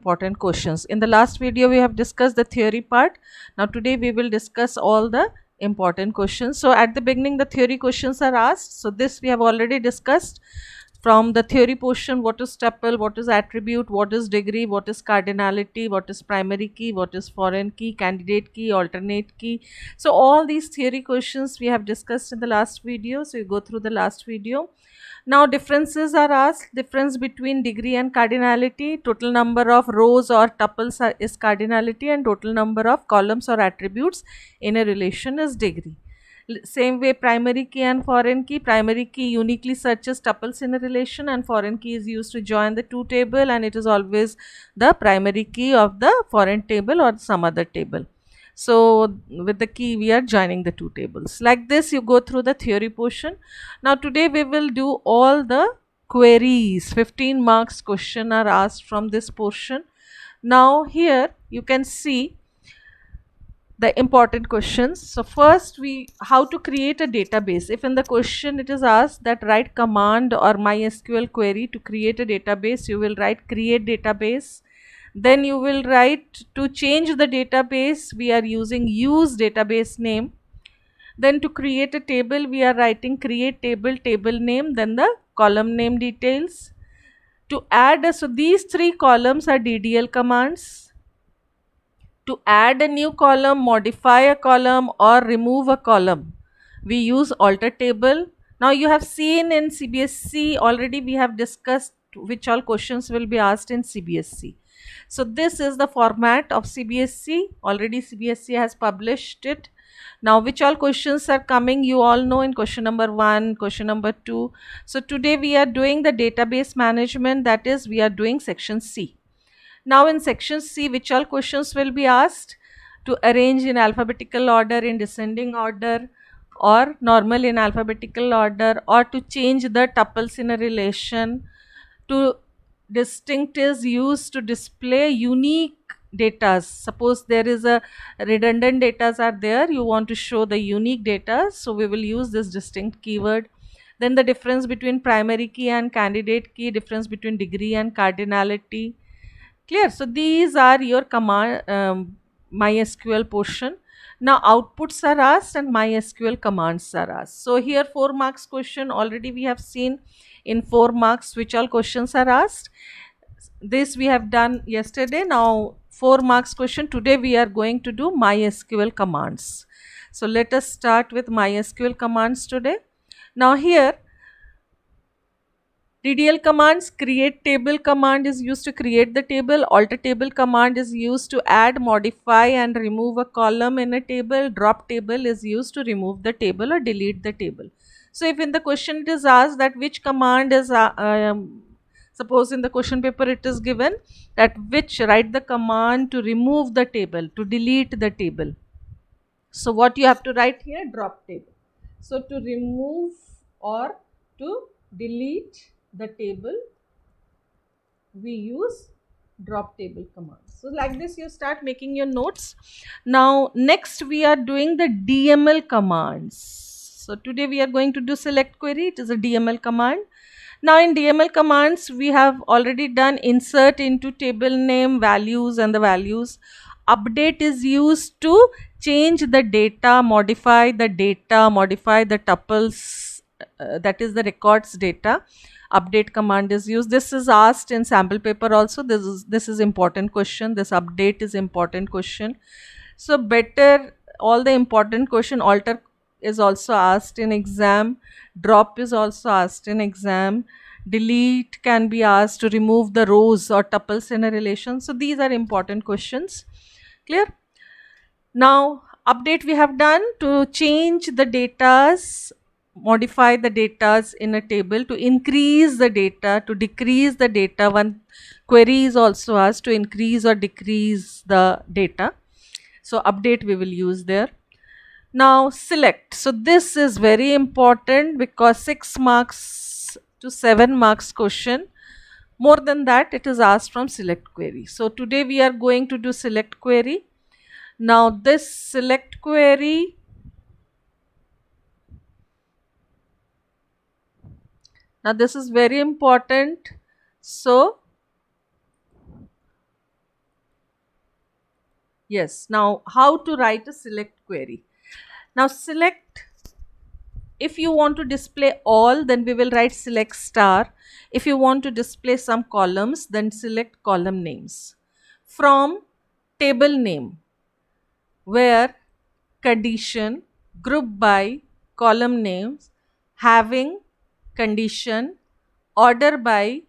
important questions. In the last video we have discussed the theory part. Now today we will discuss all the important questions. So at the beginning the theory questions are asked. So this we have already discussed. From the theory portion, what is tuple, what is attribute, what is degree, what is cardinality, what is primary key, what is foreign key, candidate key, alternate key. So all these theory questions we have discussed in the last video. So you go through the last video. Now differences are asked. Difference between degree and cardinality. Total number of rows or tuples is cardinality, and total number of columns or attributes in a relation is degree. Same way, primary key and foreign key. Primary key uniquely searches tuples in a relation, and foreign key is used to join the two table, and it is always the primary key of the foreign table or some other table. So with the key we are joining the two tables. Like this you go through the theory portion. Now today we will do all the queries. 15 marks question are asked from this portion. Now here you can see the important questions. So first how to create a database. If in the question it is asked that write command or MySQL query to create a database, you will write create database. Then you will write to change the database, we are using use database name. Then to create a table, we are writing create table, table name, then the column name details. To add, so these three columns are DDL commands. To add a new column, modify a column or remove a column, we use alter table. Now you have seen in CBSE already we have discussed which all questions will be asked in CBSE. So this is the format of CBSE. Already CBSE has published it. Now which all questions are coming, you all know in question number 1, question number 2. So today we are doing the database management, that is we are doing section C. Now in section C, which all questions will be asked? To arrange in alphabetical order, in descending order, or normal in alphabetical order, or to change the tuples in a relation. To distinct is used to display unique data. Suppose there is a redundant data are there, you want to show the unique data, so we will use this distinct keyword. Then the difference between primary key and candidate key, difference between degree and cardinality. Clear? So these are your command MySQL portion. Now outputs are asked and MySQL commands are asked. So here 4 marks question already we have seen. In 4 marks which all questions are asked. This we have done yesterday. Now 4 marks question. Today we are going to do MySQL commands. So let us start with MySQL commands today. Now here DDL commands, create table command is used to create the table, alter table command is used to add, modify and remove a column in a table, drop table is used to remove the table or delete the table. So if in the question it is asked that which command is, suppose in the question paper it is given that which, write the command to remove the table, to delete the table. So what you have to write here? Drop table. So to remove or to delete the table, we use drop table command. So like this you start making your notes. Now next we are doing the DML commands. So today we are going to do select query. It is a DML command. Now in DML commands we have already done insert into table name, values and the values. Update is used to change the data, modify the tuples, that is the records data. Update command is used. This is asked in sample paper also. This is important question. This update is important question. So better all the important question. Alter is also asked in exam. Drop is also asked in exam. Delete can be asked to remove the rows or tuples in a relation. So these are important questions. Clear? Now update we have done to change the datas, modify the datas in a table, to increase the data, to decrease the data. One query is also asked to increase or decrease the data. So update we will use there. Now select. So this is very important because 6 marks to 7 marks question. More than that it is asked from select query. So today we are going to do select query. Now this select query, now this is very important. So Yes. Now, how to write a select query? Now, select, if you want to display all, then we will write select star. If you want to display some columns, then select column names. From table name, where condition, group by, column names, having, condition, order by,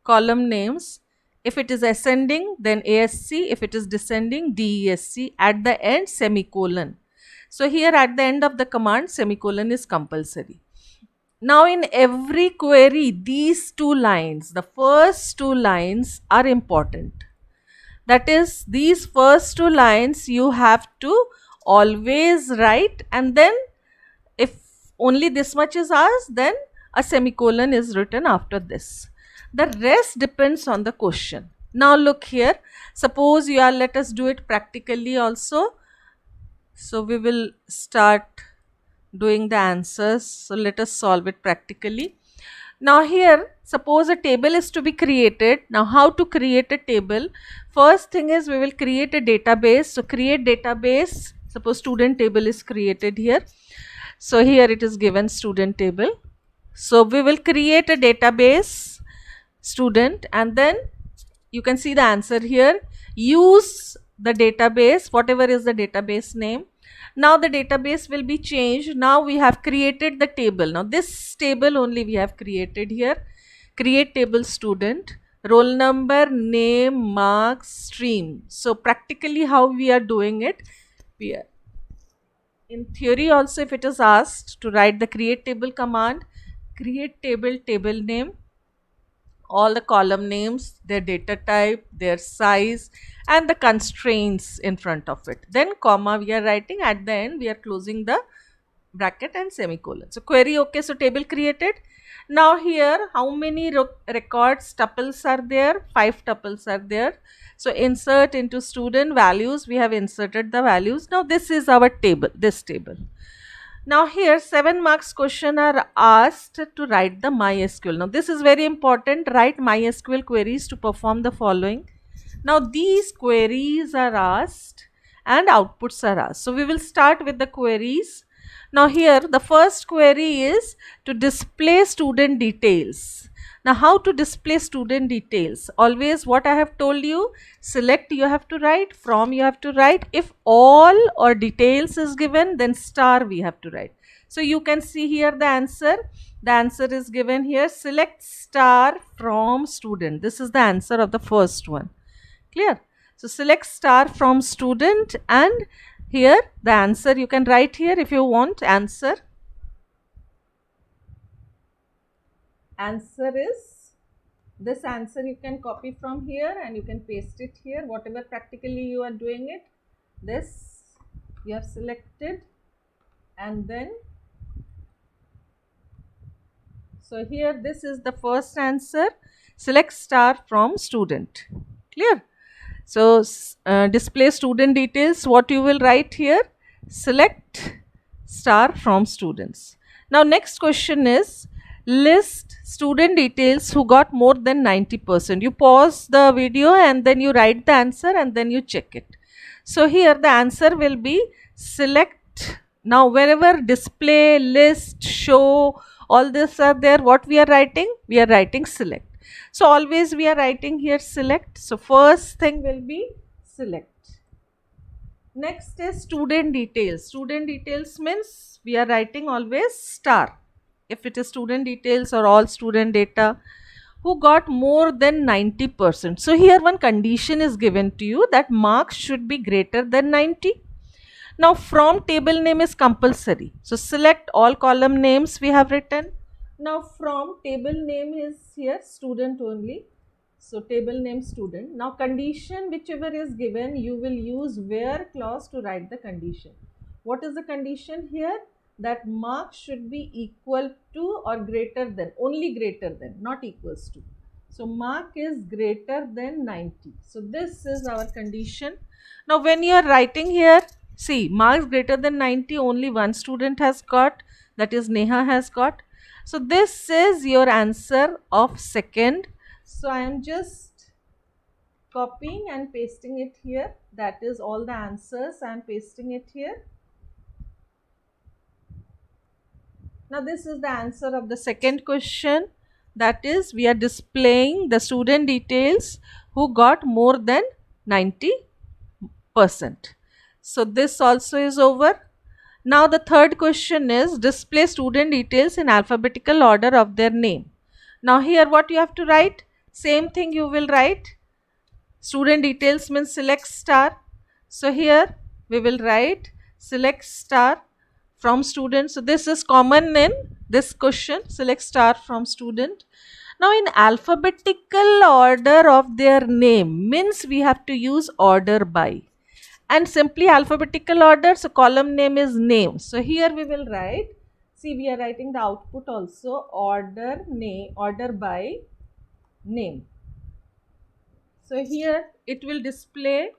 column names. If it is ascending, then ASC. If it is descending, DESC. At the end, semicolon. So here at the end of the command, semicolon is compulsory. Now in every query, these two lines, the first two lines are important. That is, these first two lines you have to always write, and then if only this much is asked, then a semicolon is written after this. The rest depends on the question. Now look here, suppose you are, let us do it practically also. So we will start doing the answers. So let us solve it practically. Now here, suppose a table is to be created. Now how to create a table? First thing is we will create a database. So create database. Suppose student table is created here. So here it is given student table. So we will create a database student, and then you can see the answer here. Use the database, whatever is the database name. Now the database will be changed. Now we have created the table. Now this table only we have created here. Create table student, roll number, name, marks, stream. So practically how we are doing it, we are, in theory also, if it is asked to write the create table command, create table, table name, all the column names, their data type, their size, and the constraints in front of it. Then comma we are writing, at the end we are closing the bracket and semicolon. So query okay, so table created. Now here how many records tuples are there? 5 tuples are there. So insert into student values, we have inserted the values. Now this is our table, this table. Now here 7 marks question are asked to write the MySQL. Now this is very important, write MySQL queries to perform the following. Now these queries are asked and outputs are asked. So we will start with the queries. Now here the first query is to display student details. Now how to display student details? Always what I have told you, select you have to write, from you have to write. If all or details is given, then star we have to write. So you can see here the answer. The answer is given here, select star from student. This is the answer of the first one. Clear? So select star from student, and here the answer you can write here if you want. Answer is this. Answer you can copy from here and you can paste it here, whatever practically you are doing it. This you have selected, and then so here this is the first answer, select star from student. Clear? So display student details, what you will write here, select star from students. Now next question is, list student details who got more than 90%. You pause the video and then you write the answer and then you check it. So here the answer will be select. Now wherever display, list, show, all this are there, what we are writing? We are writing select. So always we are writing here select. So first thing will be select. Next is student details. Student details means we are writing always star. If it is student details or all student data, who got more than 90%. So here one condition is given to you, that marks should be greater than 90. Now from table name is compulsory. So select all column names we have written. Now from table name is here student only. So table name student. Now condition whichever is given, you will use where clause to write the condition. What is the condition here? That mark should be equal to or greater than, only greater than, not equals to. So mark is greater than 90. So this is our condition. Now when you are writing here, see, marks greater than 90, only one student has got, that is Neha has got. So this is your answer of second. So I am just copying and pasting it here. That is all the answers. I am pasting it here. Now this is the answer of the second question. That is, we are displaying the student details who got more than 90%. So this also is over. Now the third question is display student details in alphabetical order of their name. Now here what you have to write? Same thing you will write. Student details means select star. So here we will write select star from student. So this is common in this question, select star from student. Now in alphabetical order of their name means we have to use order by. And simply alphabetical order, so column name is name. So here we will write, see we are writing the output also, order name, order by name. So here it will display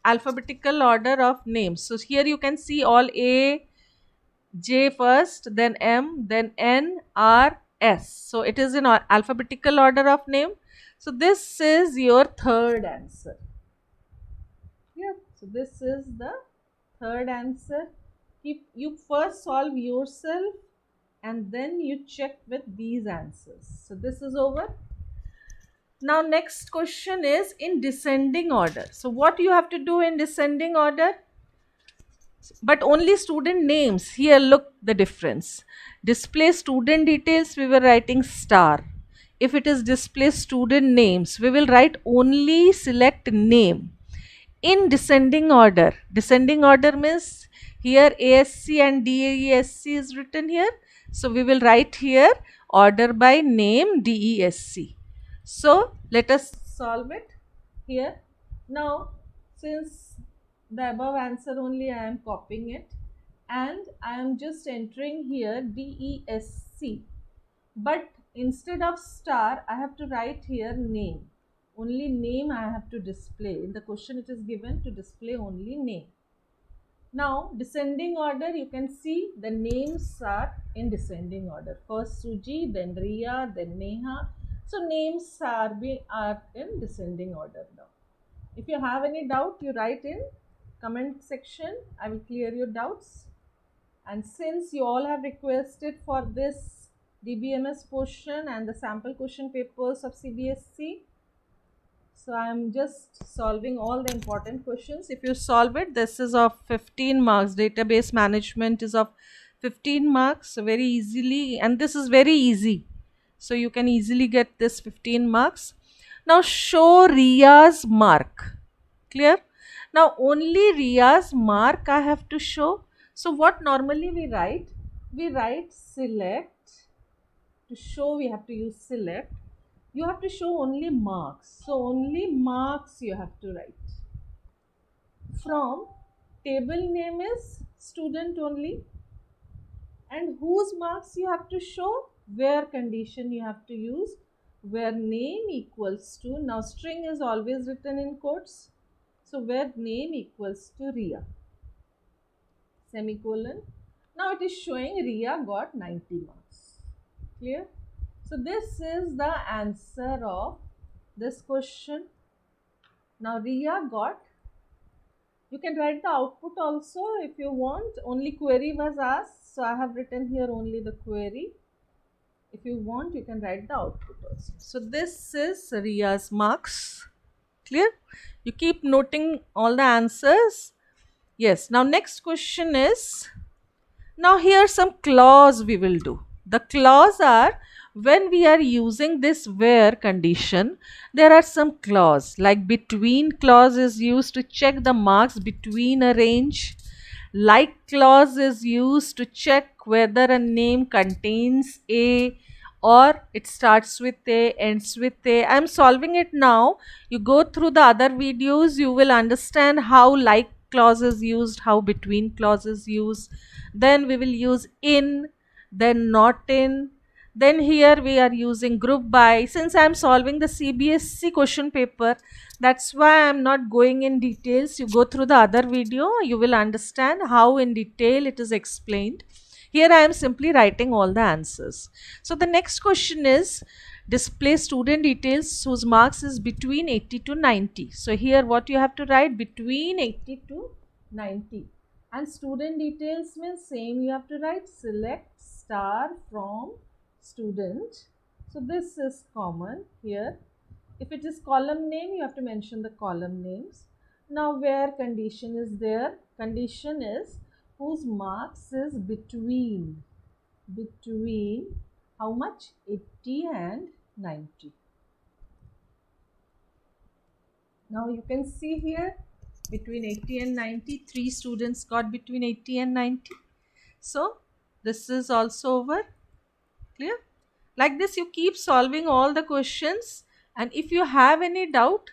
alphabetical order of names. So here you can see all A, J first, then M, then N, R, S. So it is in alphabetical order of name. So this is your third answer. Yeah. So this is the third answer. You first solve yourself and then you check with these answers. So this is over. Now next question is in descending order. So what you have to do in descending order? But only student names. Here look the difference. Display student details, we were writing star. If it is display student names, we will write only select name. In descending order means here ASC and DESC is written here. So we will write here order by name DESC. So let us solve it here. Now since the above answer only I am copying it and I am just entering here DESC, but instead of star I have to write here name. Only name I have to display. In the question it is given to display only name. Now descending order, you can see the names are in descending order. First Suji, then Riya, then Neha. So names are in descending order now. If you have any doubt, you write in comment section. I will clear your doubts. And since you all have requested for this DBMS portion and the sample question papers of CBSE, so I am just solving all the important questions. If you solve it, this is of 15 marks. Database management is of 15 marks, so very easily, and this is very easy. So you can easily get this 15 marks. Now show Riya's mark. Clear? Now only Riya's mark I have to show. So what normally we write? We write select. To show we have to use select. You have to show only marks. So only marks you have to write. From table name is student only. And whose marks you have to show? Where condition you have to use. Where name equals to. Now string is always written in quotes. So where name equals to Riya. Semicolon. Now it is showing Riya got 90 marks. Clear? So this is the answer of this question. Now Riya got, you can write the output also if you want. Only query was asked. So I have written here only the query. If you want, you can write the output also. So this is Riya's marks. Clear? You keep noting all the answers. Yes. Now next question is, now here some clause we will do. The clause are, when we are using this where condition, there are some clause like between clause is used to check the marks between a range. Like clause is used to check whether a name contains a or it starts with a, ends with a. I am solving it now. You go through the other videos, you will understand how like clause is used, how between clause is used. Then we will use in, then not in. Then here we are using group by. Since I am solving the CBSE question paper, that's why I am not going in details. You go through the other video, you will understand how in detail it is explained. Here I am simply writing all the answers. So the next question is, display student details whose marks is between 80 to 90. So here what you have to write, between 80 to 90. And student details means same, you have to write select star from student. So this is common here. If it is column name, you have to mention the column names. Now where condition is there, condition is whose marks is between how much, 80 and 90. Now you can see here between 80 and 90, 3 students got between 80 and 90. So this is also over. Clear? Like this you keep solving all the questions, and if you have any doubt,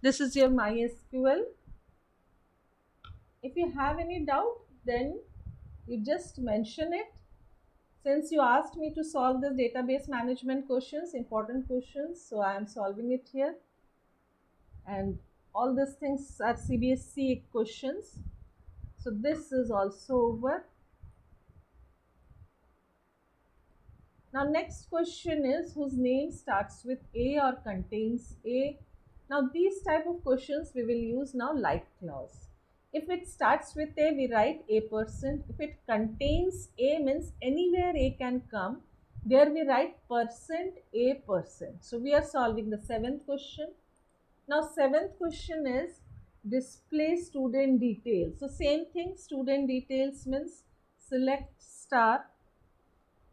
this is your MySQL. If you have any doubt, then you just mention it. Since you asked me to solve this database management questions, important questions, so I am solving it here. And all these things are CBSE questions. So this is also over. Now next question is whose name starts with A or contains A. Now these type of questions we will use now like clause. If it starts with A, we write A%. If it contains A, means anywhere A can come, there we write %A%. So we are solving the 7th question. Now 7th question is display student details. So same thing, student details means select star.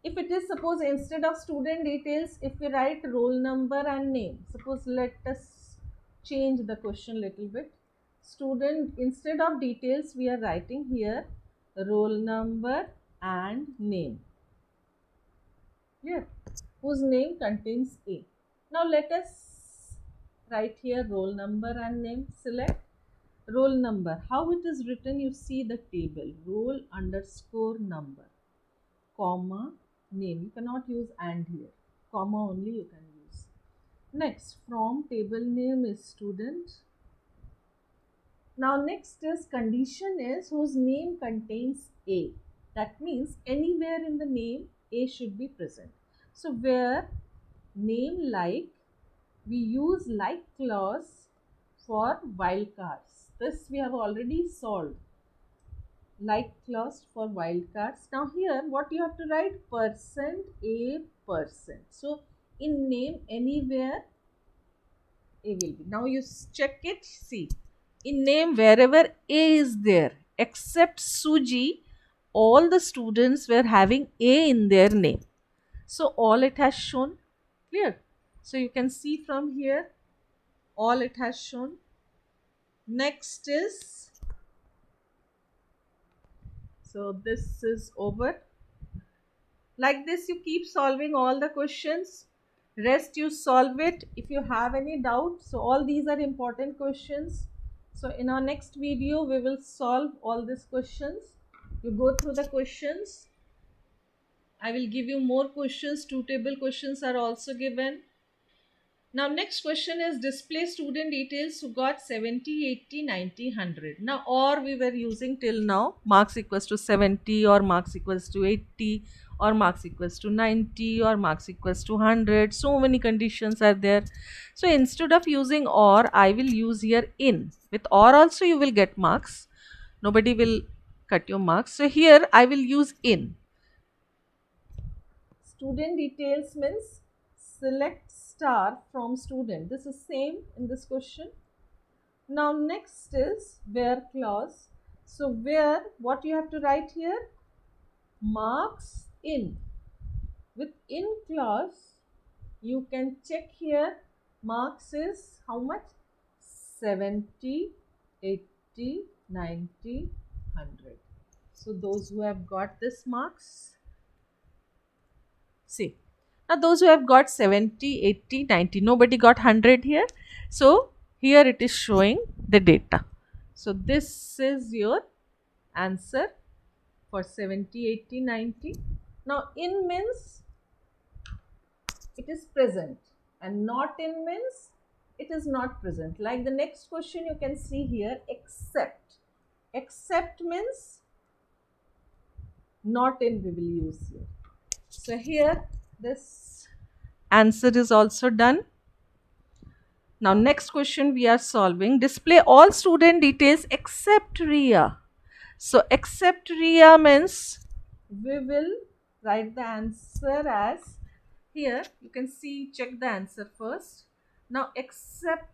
If it is, suppose instead of student details, if we write roll number and name, suppose let us change the question little bit. Student, instead of details, we are writing here roll number and name. Clear? Whose name contains A. Now let us write here roll number and name. Select roll number. How it is written, you see the table, roll underscore number, comma, name. You cannot use and here, comma only you can use. Next, from table name is student. Now next is condition is whose name contains A. That means anywhere in the name A should be present. So where name like, we use like clause for wildcards. This we have already solved. Like clause for wildcards. Now here what you have to write, %A%. So in name anywhere A will be. Now you check it, see. In name wherever A is there, except Suji, all the students were having A in their name. So all it has shown. Clear? So you can see from here, all it has shown. Next is, so this is over. Like this you keep solving all the questions. Rest you solve it if you have any doubt. So all these are important questions. So in our next video we will solve all these questions. You go through the questions. I will give you more questions. 2 table questions are also given. Now next question is display student details who got 70, 80, 90, 100. Now or we were using till now marks equals to 70 or marks equals to 80 or marks equals to 90 or marks equals to 100. So many conditions are there. So instead of using or, I will use here in. With or also you will get marks. Nobody will cut your marks. So here I will use in. Student details means select star from student. This is same in this question. Now next is where clause. So where, what you have to write here, marks in. With in clause you can check here, marks is how much, 70, 80, 90, 100. So those who have got this marks, see. Now those who have got 70, 80, 90, nobody got 100 here. So here it is showing the data. So this is your answer for 70, 80, 90. Now in means it is present and not in means it is not present. Like the next question you can see here, except. Except means not in we will use here. So here this answer is also done. Now next question we are solving. Display all student details except Ria. So except Ria means we will write the answer as, here you can see, check the answer first. Now except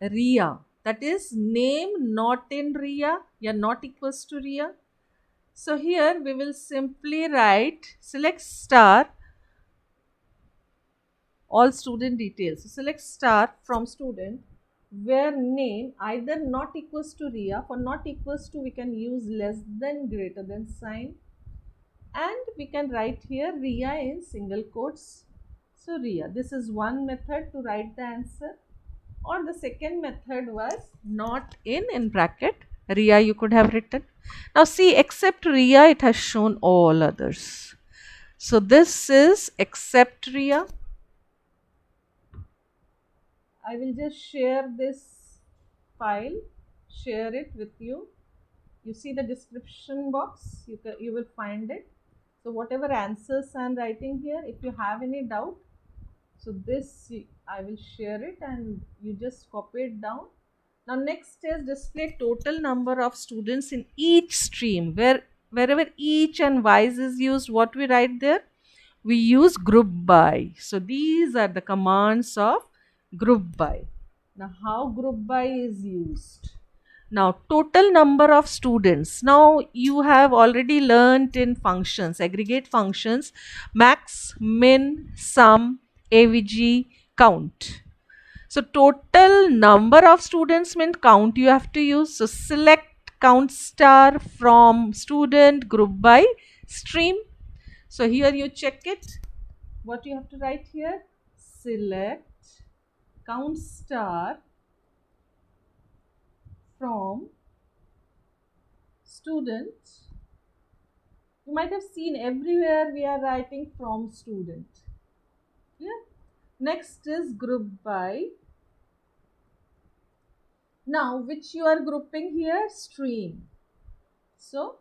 Ria, that is name not in Ria, yeah, not equals to Ria. So here we will simply write, select star all student details. So select star from student where name either not equals to Ria. For not equals to we can use less than greater than sign, and we can write here Ria in single quotes. So Ria, this is one method to write the answer. Or the second method was not in bracket Ria you could have written. Now see, except Ria it has shown all others. So this is except Ria. I will just share this file, share it with you. You see the description box, you will find it. So whatever answers I am writing here, if you have any doubt, so this I will share it and you just copy it down. Now next is display total number of students in each stream. Wherever each and wise is used, what we write there? We use group by. So these are the commands of group by. Now how group by is used? Now total number of students. Now you have already learnt in functions, aggregate functions, max, min, sum, avg, count. So total number of students means count you have to use. So select count star from student group by stream. So here you check it. What you have to write here? Select count star from student. You might have seen everywhere we are writing from student. Yeah. Next is group by. Now which you are grouping here? Stream. So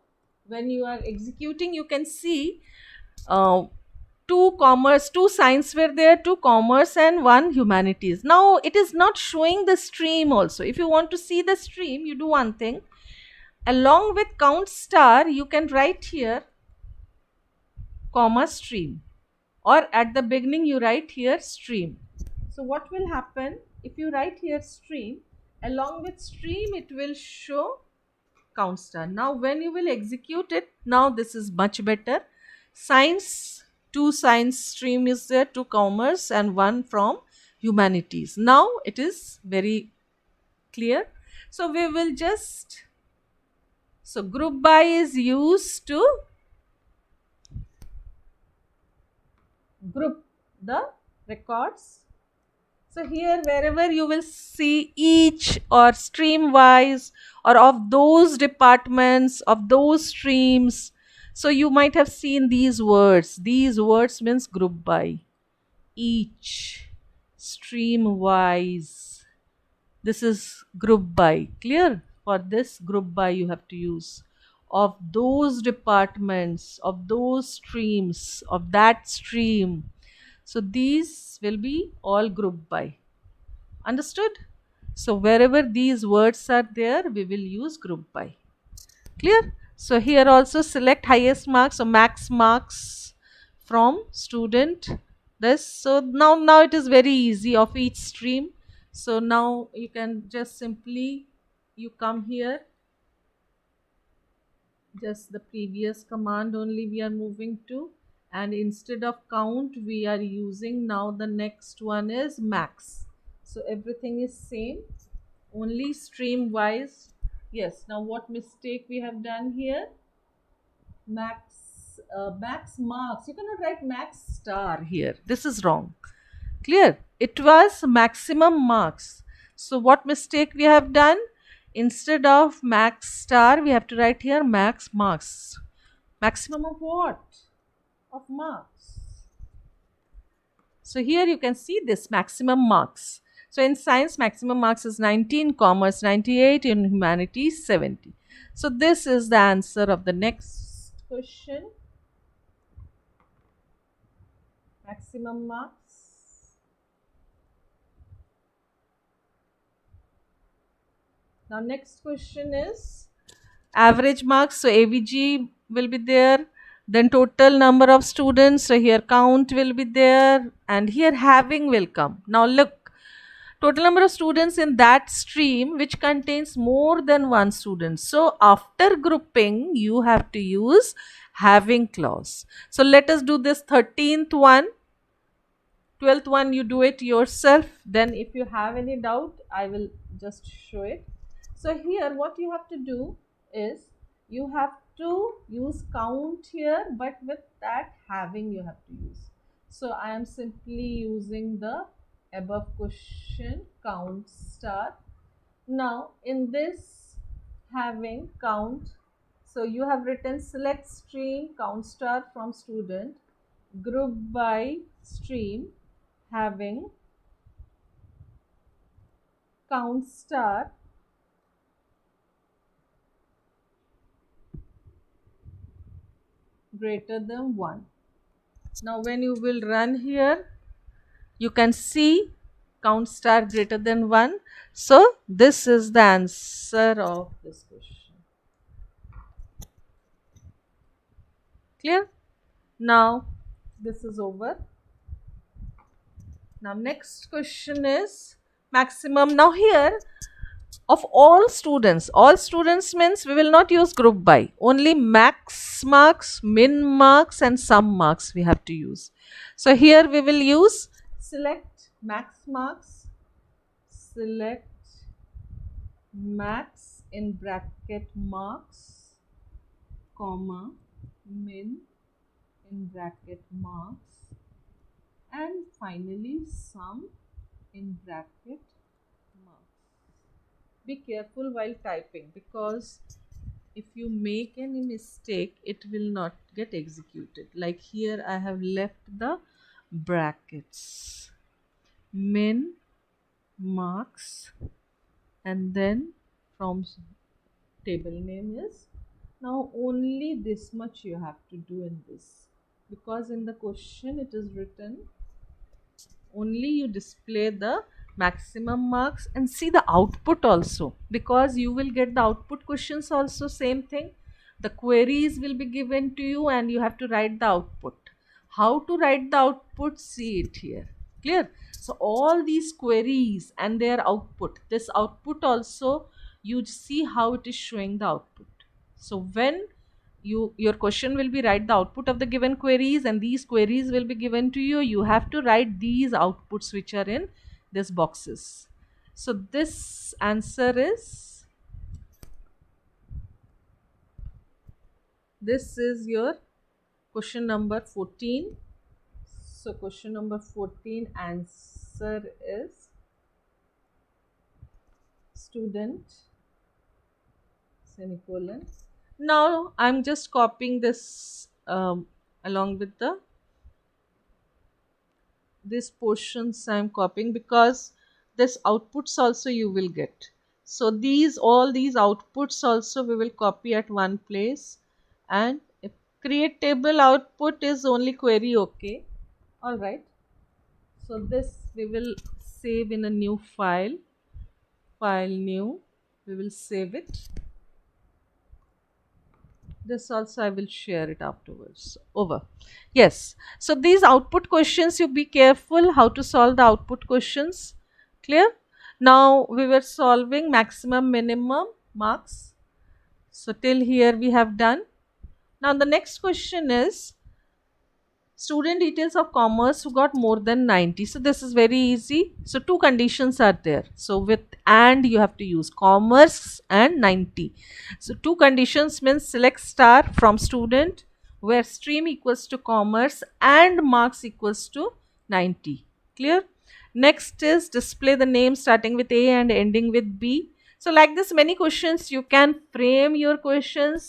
when you are executing, you can see two science were there, two commerce and one humanities. Now it is not showing the stream also. If you want to see the stream, you do one thing. Along with count star, you can write here comma stream, or at the beginning you write here stream. So what will happen if you write here stream, along with stream it will show count star. Now when you will execute it, now this is much better. Science, two science stream is there, two commerce and one from humanities. Now it is very clear. So we will just, so group by is used to group the records. So here wherever you will see each or stream wise or of those departments, of those streams, so you might have seen these words. These words means group by, each, stream wise. This is group by. Clear? For this group by you have to use of those departments, of those streams, of that stream. So these will be all group by. Understood? So wherever these words are there, we will use group by. Clear? So here also select highest marks or max marks from student. This, so now it is very easy of each stream. So now you can just simply, you come here, just the previous command only we are moving to, and instead of count we are using now the next one is max. So everything is same, only stream wise. Yes, now what mistake we have done here? Max marks, you cannot write max star here, this is wrong. Clear? It was maximum marks. So what mistake we have done? Instead of max star, we have to write here max marks. Maximum of what? Of marks. So here you can see this maximum marks. So in science, maximum marks is 90, in commerce 98, in humanities 70. So this is the answer of the next question, maximum marks. Now next question is average marks. So AVG will be there. Then total number of students. So here count will be there, and here having will come. Now look, total number of students in that stream which contains more than one student. So after grouping, you have to use having clause. So let us do this 13th one. 12th one, you do it yourself. Then if you have any doubt, I will just show it. So here what you have to do is you have to use count here, but with that having you have to use. So I am simply using the above question count star. Now in this having count, so you have written select stream count star from student, group by stream, having count star greater than 1. Now when you will run here, you can see count star greater than 1. So this is the answer of this question. Clear? Now this is over. Now next question is maximum. Now here of all students means we will not use group by, only max marks, min marks and sum marks we have to use. So here we will use select max marks, select max in bracket marks, comma, min in bracket marks, and finally sum in bracket marks. Be careful while typing, because if you make any mistake, it will not get executed. Like here I have left the brackets, min marks, and then from table name is, now only this much you have to do in this, because in the question it is written only you display the maximum marks and see the output also, because you will get the output questions also. Same thing, the queries will be given to you and you have to write the output. How to write the output, see it here. Clear? So all these queries and their output, this output also, you see how it is showing the output. So when your question will be write the output of the given queries, and these queries will be given to you, you have to write these outputs which are in these boxes. So this answer is, this is your question number 14. So question number 14 answer is student semicolon. Now I'm just copying this along with the these portions I'm copying, because this outputs also you will get. So these all these outputs also we will copy at one place, and if create table output is only query, okay. All right, so this we will save in a new file, file new, we will save it. This also I will share it afterwards. Over. Yes. So these output questions, you be careful how to solve the output questions. Clear? Now we were solving maximum minimum marks. So till here we have done. Now the next question is student details of commerce who got more than 90. So this is very easy. So two conditions are there. So with and you have to use commerce and 90. So two conditions means select star from student where stream equals to commerce and marks equals to 90. Clear? Next is display the name starting with A and ending with B. So like this many questions, you can frame your questions